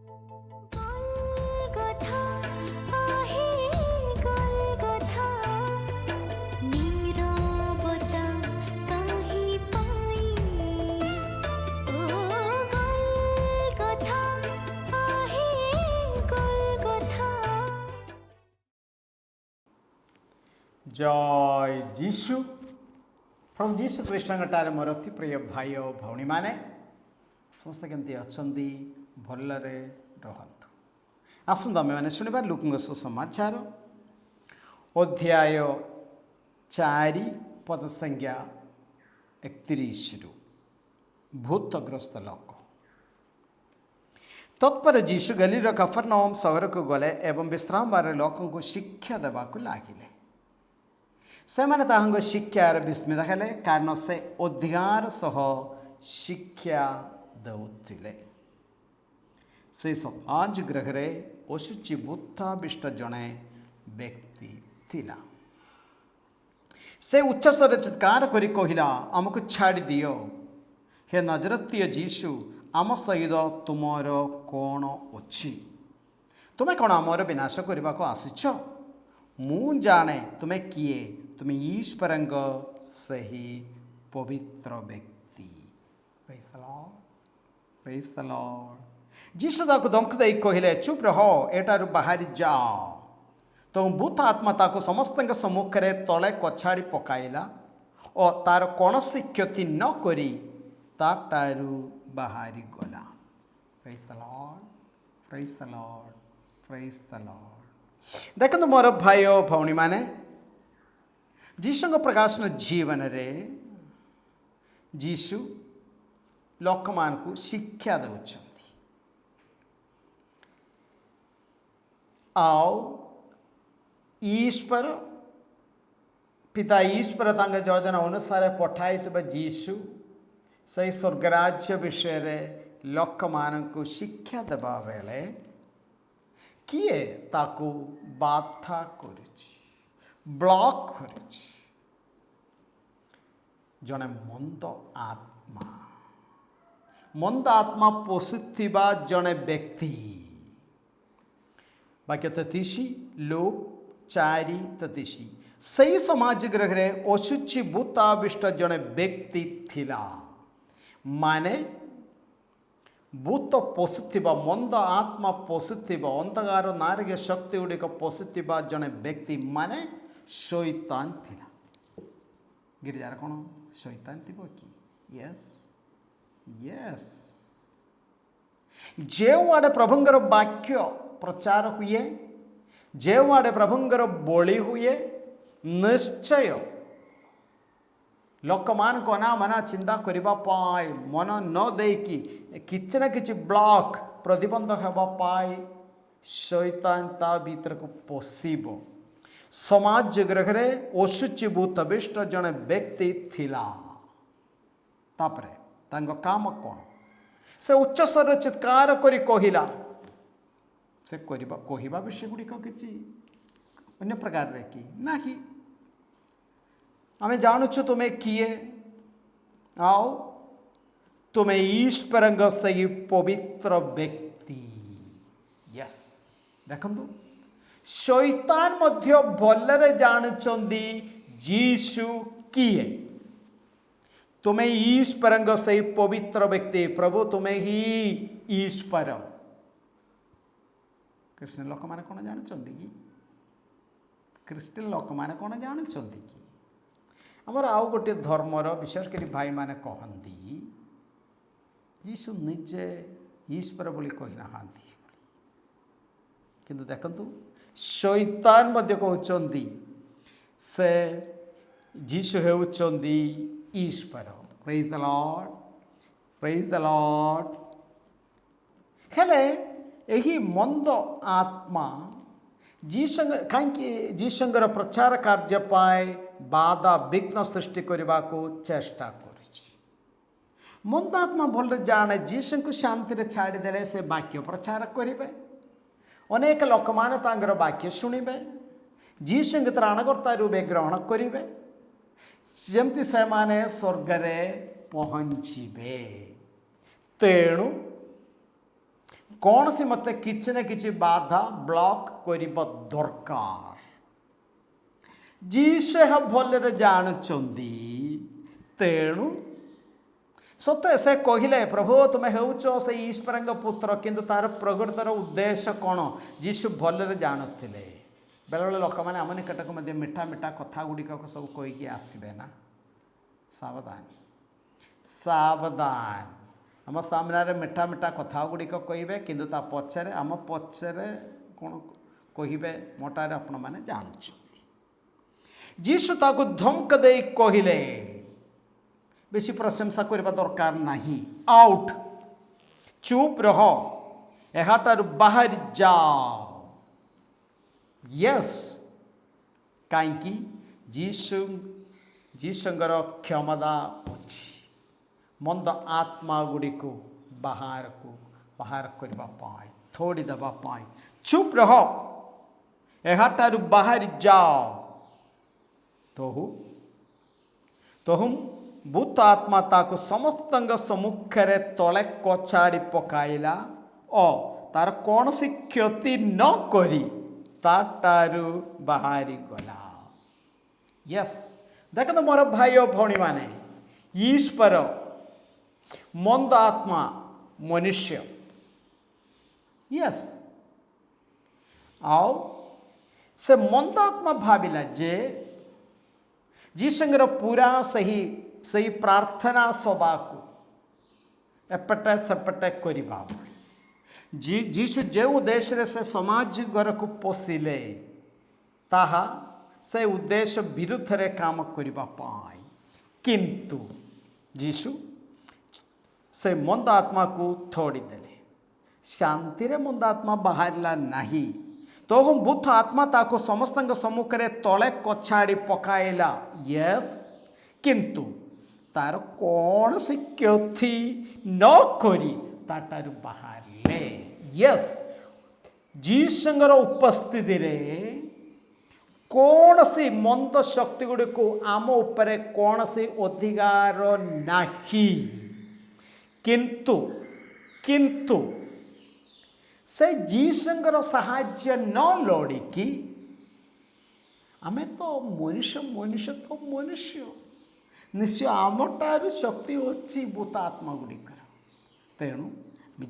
जय जीशु प्रभु जीशु कृष्णटार मोर अति प्रिय भाई और भौणी माने समस्त केमती अच्छा भलरे रहतु। आसंत आम मैंने शुणा लुक सुसमाचार अध्याय 4 पद संख्या 31 भूतग्रस्त लोक। तत्पर जीशु गलीर कफरनहूम सहर को गले एवं विश्राम बार लोकों को शिक्षा देवाक लागिले। से माने ताहांग शिक्षार विस्मित हेले कारण से अधिकार सह शिक्षा देउथिले। से समाज गृहरे अशुचिभूताविष्ट जड़े व्यक्ति थिला। से उच्च स्वर चित्कार करी कहिला, आमको छाड़ी दियो, हे नजरतीय जीशु, आम सहित तुमर कौन अच्छी? तुम्हें कौन आमर विनाश करने को आसिछ? मु जाने तुम्हें किए, तुम्हें ईश्वरंग सही पवित्र व्यक्ति। Praise the Lord, praise the Lord. Jishu ताको धमक दे कहिले, चुप रहो, एटारु बाहरी जाओ। तो भूत आत्मा ताको समस्त सम्मुख में तले कछाड़ी पकाइला और तार कौनसी क्षति न करी ताटारु बाहरी गला। Praise the Lord, praise the Lord, praise the Lord. देखो मोर भाई और भौणी माने जीशु प्रकाशन जीवन रे जीशु लोक मान को शिक्षा दौरान आओ ईश्वर पिता ईश्वर तांग योजना अनुसार पठाई जीशु सही स्वर्गराज्य विषय रे लोक मान को शिक्षा देवा बेले किए ताकू बाधा करिछि, ब्लॉक करिछि जने मंद आत्मा पोषिथिबा जने व्यक्ति। वाक्य 33 लोक 4:33 सही समाज गृह रे अशुचि भूताविष्ट जने व्यक्ति थिला। माने भूत पोषिथिबा मंद आत्मा पोषिथिबा अंधकार नारकीय शक्ति गुड़िक पोषिथिबा जने व्यक्ति माने शैतान थिला। गिरिजार कौन शैतान थिबो कि? Yes yes. जेउ आड़े प्रभुंगर वाक्य प्रचार हुए, जेउ आड़े प्रभुंगर बोली हुए, निश्चय लोक मान को ना मना चिंता करिबा पाए मन न देकी किछि ना किछि ब्लॉक प्रतिबंधक हेबा पाए शैतान ता भीतर को पोसिबो। समाज गृह रे अशुचिभूत विष्ट जने व्यक्ति थिला। तापरे तांग काम कौन? से उच्च स्वर चित्कार करी कहिला। से कहिबा विषय गुड़िक किछि अन्य प्रकार रे कि नाही। आमे जानुछु तुम्हें किए, आओ तुम्हें ईश्वरंग सही पवित्र व्यक्ति। यस देखंतु शैतान मध्य भलरे जानचंदी जीशु किए। तुम्हें ईश्वरंग सही पवित्र व्यक्ति, प्रभु तुम्हें ही ईश्वर। क्रिश्चियन लोक माने कोन जानचंदी कि? क्रिश्चियन लोक माने कोन जानचंदी कि? आमर आउ गोटे धर्मर विशेषकर भाई माने कहती जीशु निजे ईश्वर बोली कही ना, किंतु देखंतु शैतान मध्य कहउचंदी से जीशु हेउचंदी ईश्वर। Praise the Lord, praise the Lord. हेले एही मंद आत्मा कहीं जीशुंगर प्रचार कार्य पाए बाधा विघ्न सृष्टि करने को चेष्टा कर। मंद आत्मा भल जाने जीशु को शांति रे छाड़ीदे से वाक्य प्रचार करेंगे। अनेक लोक माने तांगर वाक्य शुणिबे, जीशु त्राणकर्ता रूपे ग्रहण करेंगे, जमती से माने स्वर्ग रे पहुँचे। तेणु कौन सी मत किसी न किसी बाधा ब्लॉक करिबा दरकार जीशु भलरे जानुचंदी तेणु सत्य से कहले प्रभु तुम्हें हेउच से ईश्वर पुत्र किंतु तार प्रकृतर उद्देश्य कौन जीशु भलरे जानुले बेले बेले लोक मैंने आम निकटक मीठा मीठा कथा गुड़िक सब कहीकि आसबे ना सावधान सावधान आम सामने मीठा मीठा कथा गुड़िक कहे किंतु ता पछरे आम पछरे कौन कहे मोटार आपण मैंने जानुच जीशु ताकू धमक दे कहले बेसी प्रशंसा करने दरकार नहीं आउट चुप रह एहाटार बाहर जाओ यस कहीं जीशुंगर क्षमता अच्छी मंद आत्मा गुड़ी को बाहर करने थोड़ी देवाई चुप रह एहाटार बाहर जाओ तोहुम भूत आत्मा ताको समस्त सम्मुखें तले कछाड़ी पकाइला और तार कौन सी क्षति न करी ताटारू बाहरी गला यस देखो मोर भाई और भौणी माने ईश्वर मंद आत्मा मनुष्य यस आओ से मंद आत्मा भाविला जे जीशुंगर पूरा सही प्रार्थना सभा को एपटे सेपटे करवा जीशु जो उद्देश्य से समाज घर को पोषिले ताहा से उद्देश्य विरुद्ध रे काम करबा पाई किंतु जीशु से मंद आत्मा को थोड़ी देले शांति रे मंद आत्मा बाहरला नहीं तो हम भूत आत्मा ताको समस्त सम्मुखें तले कछाड़ी पकाइला यस किंतु तार कौन सी क्षति न करी ताटारू बाहरले यस जीशुंगर उपस्थिति रे कौन सी मंद शक्ति गुड़ी को आम उपरे कौन सी अधिकार नहीं किंतु किंतु से जीशुंगर साहाय्य न लोड़िकी आमे तो मनुष्य मनुष्य तो मनुष्य निश्चय आमटार शक्ति अच्छी भूत आत्मा गुड़िकर तेणु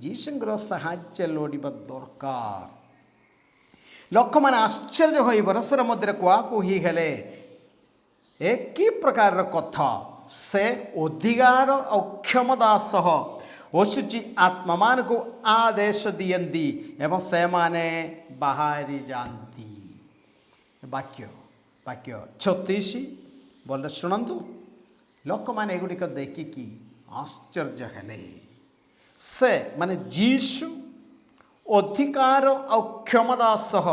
जीशुंगर साहाय्य लोड़ा दरकार लोक मैंने आश्चर्य हो परस्पर मध्य कुआकुही हेले एक प्रकार कथा से अधिकार और क्षमता सह ओशुचि आत्मा मान को आदेश दियंती एवं से माने बाहरी जानती वाक्य वाक्य 36 बोले शुणु लोक मैंने एगुड़िक देखिकी आश्चर्य हेले से माने जीशु अधिकार और क्षमता सह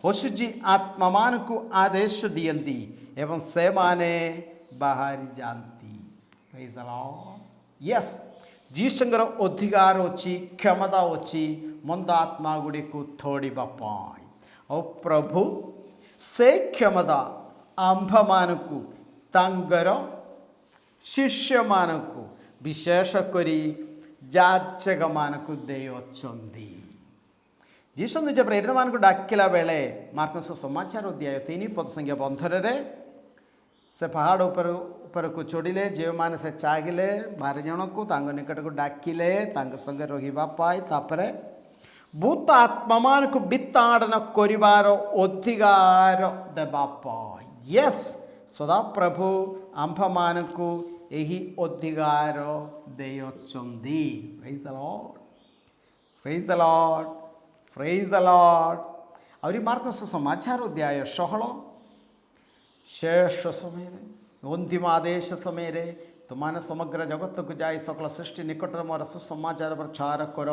ओशुचि आत्मा मान को आदेश दियंती एवं से माने बाहरी जानती यस जीशुंगर अधिकार अच्छी क्षमता अच्छी मंद आत्मा गुड़ी को थोड़ी पाई और प्रभु से क्षमता आंभ मान को तांगर शिष्य मान को विशेष करी जाचक मान को दे जीशु निज प्रेरित मान को डाकिला बेले मार्कस समाचार अध्याय 3 पद संख्या 15 से पहाड़ ऊपर को चढ़िले जो मैंने से चाहिए 12 जन को निकट को डाकिले संगे रही तापर भूत आत्मा मान को वित्ताड़न करिवार अधिकार देवापाई यस सदा प्रभु आंभ मान को यही अधिकार देयछंदी praise the Lord praise the Lord praise the Lord और मार्कस समाचार अध्याय 16 शेष समय अंतिम आदेश समय तुमने समग्र जगत को जाए सकल सृष्टि निकट मोर सुसमाचार प्रचार कर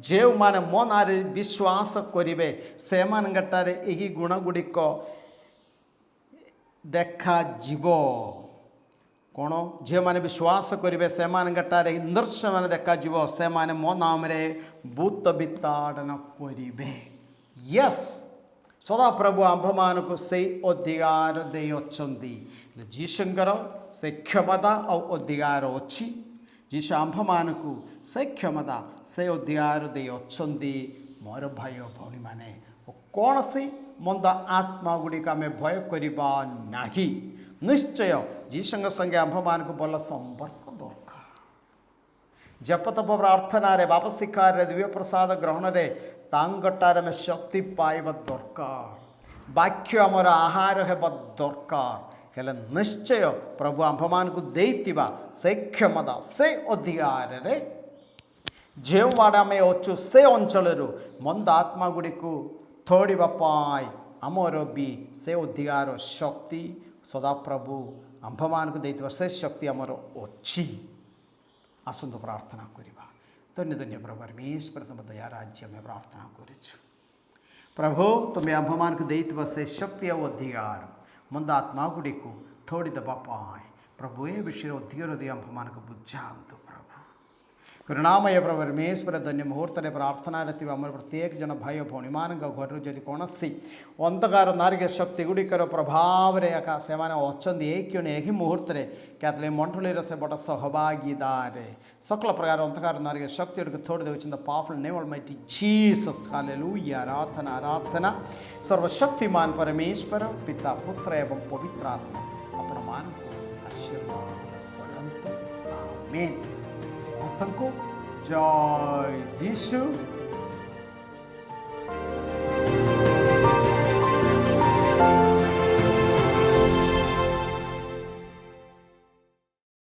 जो माने मो ना विश्वास करेंगे से यही गुण गुड़िक देखा जीव कौन जो मैंने विश्वास करेंगे से निदर्शन मान देखा जीव से मो नाम भूत विताड़न करेंगे यस सदा प्रभु आंभ मान को से अधिकार देयछंती जीशुंकर से क्षमता और अधिकार अच्छी ଯୀଶୁ ଆମ୍ଭମାନଙ୍କୁ ସେ କ୍ଷମତା ସେ ଅଧିକାର ଦେଇ ଅଛନ୍ତି। ମୋର ଭାଇ ଓ ଭଉଣୀମାନେ, କୌଣସି ମନ୍ଦ ଆତ୍ମା ଗୁଡ଼ିକ ଆମେ ଭୟ କରିବା ନାହିଁ। ନିଶ୍ଚୟ ଯୀଶୁଙ୍କ ସଙ୍ଗେ ଆମ୍ଭମାନଙ୍କୁ ଭଲ ସମ୍ପର୍କ ଦରକାର। ଜପତପ ପ୍ରାର୍ଥନାରେ, ବାପ ଶିକ୍ଷାରେ, ଦିବ୍ୟ ପ୍ରସାଦ ଗ୍ରହଣରେ ତାଙ୍କଠାରେ ଆମେ ଶକ୍ତି ପାଇବା ଦରକାର। ବାକ୍ୟ ଆମର ଆହାର ହେବା ଦରକାର। ହେଲେ ନିଶ୍ଚୟ ପ୍ରଭୁ ଆମ୍ଭମାନଙ୍କୁ ଦେଇଥିବା ସେ କ୍ଷମତା ସେ ଅଧିକାରରେ ଯେଉଁଆଡ଼େ ଆମେ ଅଛୁ ସେ ଅଞ୍ଚଳରୁ ମନ୍ଦ ଆତ୍ମା ଗୁଡ଼ିକୁ ଥୋଡ଼ିବା ପାଇଁ ଆମର ବି ସେ ଅଧିକାର ଶକ୍ତି ସଦାପ୍ରଭୁ ଆମ୍ଭମାନଙ୍କୁ ଦେଇଥିବା ସେ ଶକ୍ତି ଆମର ଅଛି। ଆସନ୍ତୁ ପ୍ରାର୍ଥନା କରିବା। ଧନ୍ୟ ଧନ୍ୟ ପ୍ରଭୁ ପରମେଶ୍ୱର, ତୁମ ଦୟା ରାଜ୍ୟ ଆମେ ପ୍ରାର୍ଥନା କରିଛୁ। ପ୍ରଭୁ, ତୁମେ ଆମ୍ଭମାନଙ୍କୁ ଦେଇଥିବା ସେ ଶକ୍ତି ଆଉ ଅଧିକାର ମନ୍ଦ ଆତ୍ମା ଗୁଡ଼ିକୁ ଥୋଡ଼ି ଦେବା ପାଇଁ ପ୍ରଭୁ ଏ ବିଷୟରେ ଅଧିକାର ଦେଇ ଆମ୍ଭମାନଙ୍କୁ ବୁଝାନ୍ତୁ। ପ୍ରଭୁ କରୁଣାମୟ ପ୍ରଭୁ ପରମେଶ୍ୱର, ଧନ୍ୟ ମୁହୂର୍ତ୍ତରେ ପ୍ରାର୍ଥନାରେ ଥିବା ଆମର ପ୍ରତ୍ୟେକ ଜଣ ଭାଇ ଓ ଭଉଣୀମାନଙ୍କ ଘରରୁ ଯଦି କୌଣସି ଅନ୍ଧକାର ନାରିକ ଶକ୍ତି ଗୁଡ଼ିକର ପ୍ରଭାବରେ ଏକା ସେମାନେ ଅଛନ୍ତି, ଏହି ମୁହୂର୍ତ୍ତରେ କେତେବେଳେ ମଣ୍ଡଳୀର ସେ ବଡ଼ ସହଭାଗିତାରେ ସକଳ ପ୍ରକାର ଅନ୍ଧକାର ନାରିକ ଶକ୍ତି ଗୁଡ଼ିକୁ ଥୋଡ଼ି ଦେଉଛନ୍ତି। Powerful name almighty Jesus, hallelujah. ଆରାଧନା ଆରାଧନା ସର୍ବଶକ୍ତିମାନ ପରମେଶ୍ୱର ପିତା ପୁତ୍ର ଏବଂ ପବିତ୍ର ଆତ୍ମା ଆପଣମାନଙ୍କୁ ଆଶୀର୍ବାଦ କରନ୍ତୁ। ଆମେନ୍। ସମସ୍ତଙ୍କୁ ଜୟ ଯୀଶୁ।